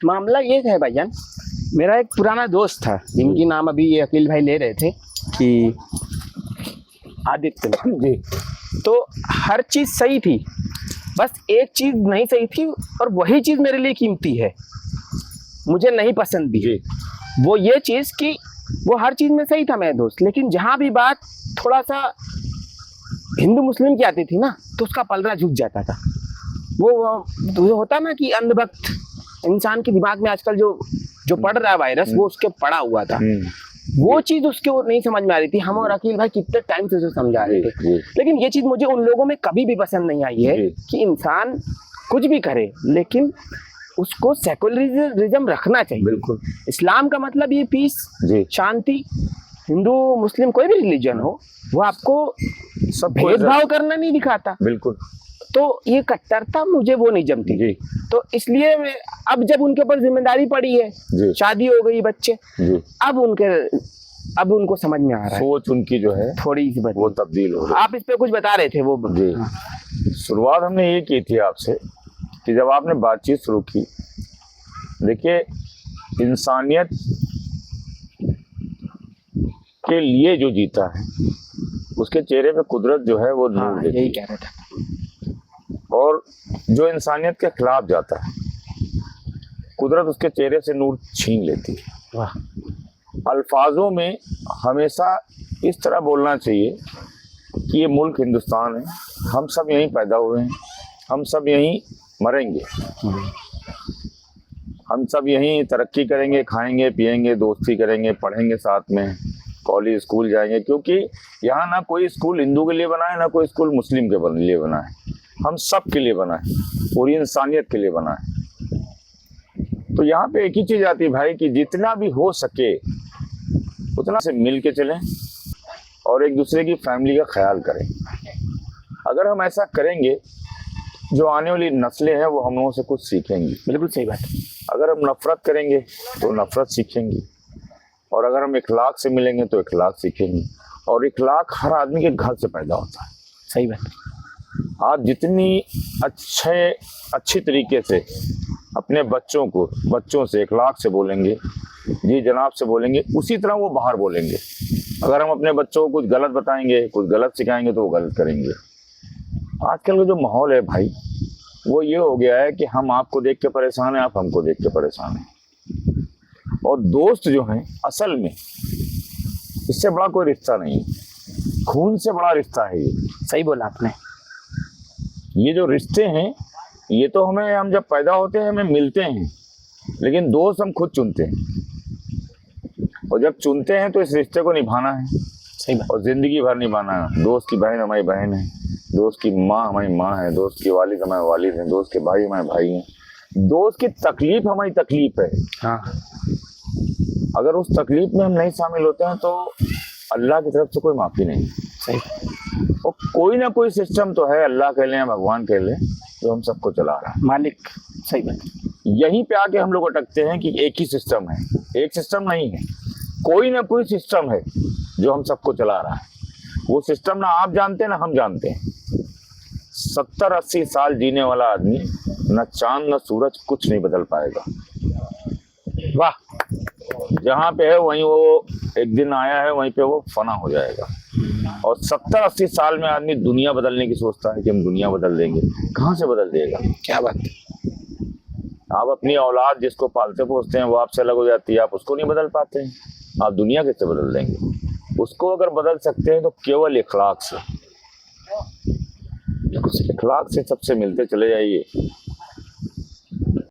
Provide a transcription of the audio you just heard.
मामला ये है भाईजान, मेरा एक पुराना दोस्त था जिनकी नाम अभी ये अकील भाई ले रहे थे कि आदित्य जी। तो हर चीज सही थी, बस एक चीज नहीं सही थी और वही चीज मेरे लिए कीमती है, मुझे नहीं पसंद भी। वो ये चीज कि वो हर चीज में सही था मेरा दोस्त, लेकिन जहां भी बात थोड़ा सा हिंदू मुस्लिम की आती थी ना तो उसका पलड़ा झुक जाता था। वो होता ना कि अंधभक्त इंसान के दिमाग में आजकल जो पड़ रहा है वायरस, वो उसके पड़ा हुआ था। वो चीज उसके वो नहीं समझ में आ रही थी। हम और अकील भाई कितने टाइम से उसे समझा रहे थे, लेकिन ये चीज मुझे उन लोगों में कभी भी पसंद नहीं आई है कि इंसान कुछ भी करे लेकिन उसको सेकुलरिज्म रखना चाहिए। बिल्कुल। इस्लाम का मतलब ये पीस, शांति। हिंदू मुस्लिम कोई भी रिलीजन हो, वो आपको सब भेदभाव करना नहीं दिखाता। बिल्कुल। तो ये कट्टरता मुझे वो नहीं जमती जी। तो इसलिए अब जब उनके ऊपर जिम्मेदारी पड़ी है, शादी हो गई, बच्चे, अब उनको समझ में आ रहा है, सोच उनकी जो है थोड़ी सी वो तब्दील हो रही है। आप इस पे कुछ बता रहे थे वो जी। शुरुआत हमने ये की थी आपसे कि जब आपने बातचीत शुरू की, देखिए इंसानियत के लिए जो जीता है उसके चेहरे पे कुदरत जो है वो नूर देती है। यही कह रहा था। और जो इंसानियत के खिलाफ जाता है, कुदरत उसके चेहरे से नूर छीन लेती है। वाह। अल्फाजों में हमेशा इस तरह बोलना चाहिए कि ये मुल्क हिंदुस्तान है, हम सब यहीं पैदा हुए हैं, हम सब यहीं मरेंगे, हम सब यहीं तरक्की करेंगे, खाएंगे पिएंगे, दोस्ती करेंगे, पढ़ेंगे साथ में, कॉलेज स्कूल जाएंगे, क्योंकि यहाँ ना कोई स्कूल हिंदू के लिए बना है ना कोई स्कूल मुस्लिम के लिए बना है, हम सब के लिए बना है, पूरी इंसानियत के लिए बना है। तो यहाँ पे एक ही चीज आती है भाई कि जितना भी हो सके उतना से मिल के चलें और एक दूसरे की फैमिली का ख्याल करें। अगर हम ऐसा करेंगे, जो आने वाली नस्लें हैं वो हम लोगों से कुछ सीखेंगी। बिल्कुल सही बात। अगर हम नफरत करेंगे तो नफरत सीखेंगी, और अगर हम इखलाक से मिलेंगे तो इखलाक सीखेंगे। और इखलाक हर आदमी के घर से पैदा होता है। सही बात। आप जितनी अच्छी तरीके से अपने बच्चों से इखलाक से बोलेंगे, जी जनाब से बोलेंगे, उसी तरह वो बाहर बोलेंगे। अगर हम अपने बच्चों को कुछ गलत बताएंगे, कुछ गलत सिखाएंगे तो वो गलत करेंगे। आजकल का जो माहौल है भाई, वो ये हो गया है कि हम आपको देख के परेशान हैं, आप हमको देख के परेशान हैं। और दोस्त जो हैं, असल में इससे बड़ा कोई रिश्ता नहीं है, खून से बड़ा रिश्ता है ये। सही बोला आपने। ये जो रिश्ते हैं, ये तो हम जब पैदा होते हैं हमें मिलते हैं, लेकिन दोस्त हम खुद चुनते हैं। और जब चुनते हैं तो इस रिश्ते को निभाना है। सही बात। और जिंदगी भर निभाना है। दोस्त की बहन हमारी बहन है, दोस्त की माँ हमारी माँ है, दोस्त की वालिद हमारे वालिद हैं, दोस्त के भाई हमारे भाई हैं, दोस्त की तकलीफ हमारी तकलीफ है। हाँ। अगर उस तकलीफ में हम नहीं शामिल होते हैं तो अल्लाह की तरफ से कोई माफी नहीं। सही। और कोई ना कोई सिस्टम तो है, अल्लाह कह लें या भगवान कह लें, जो हम सबको चला रहा है, मालिक। सही बात। यहीं पे आके हम लोग अटकते हैं कि एक ही सिस्टम है। एक सिस्टम नहीं है, कोई ना कोई सिस्टम है जो हम सबको चला रहा है। वो सिस्टम ना आप जानते हैं ना हम जानते हैं। 70-80 साल जीने वाला आदमी न चांद न सूरज कुछ नहीं बदल पाएगा। वाह। जहाँ पे है वहीं वो एक दिन आया है, वहीं पे वो फना हो जाएगा। और 70-80 साल में आदमी दुनिया बदलने की सोचता है कि हम दुनिया बदल देंगे। कहाँ से बदल देगा? क्या बात। आप अपनी औलाद जिसको पालते पोसते हैं वो आपसे अलग हो जाती है, आप उसको नहीं बदल पाते हैं, आप दुनिया कैसे बदल देंगे? उसको अगर बदल सकते हैं तो केवल इखलाक से। इखलाक से सबसे मिलते चले जाइए,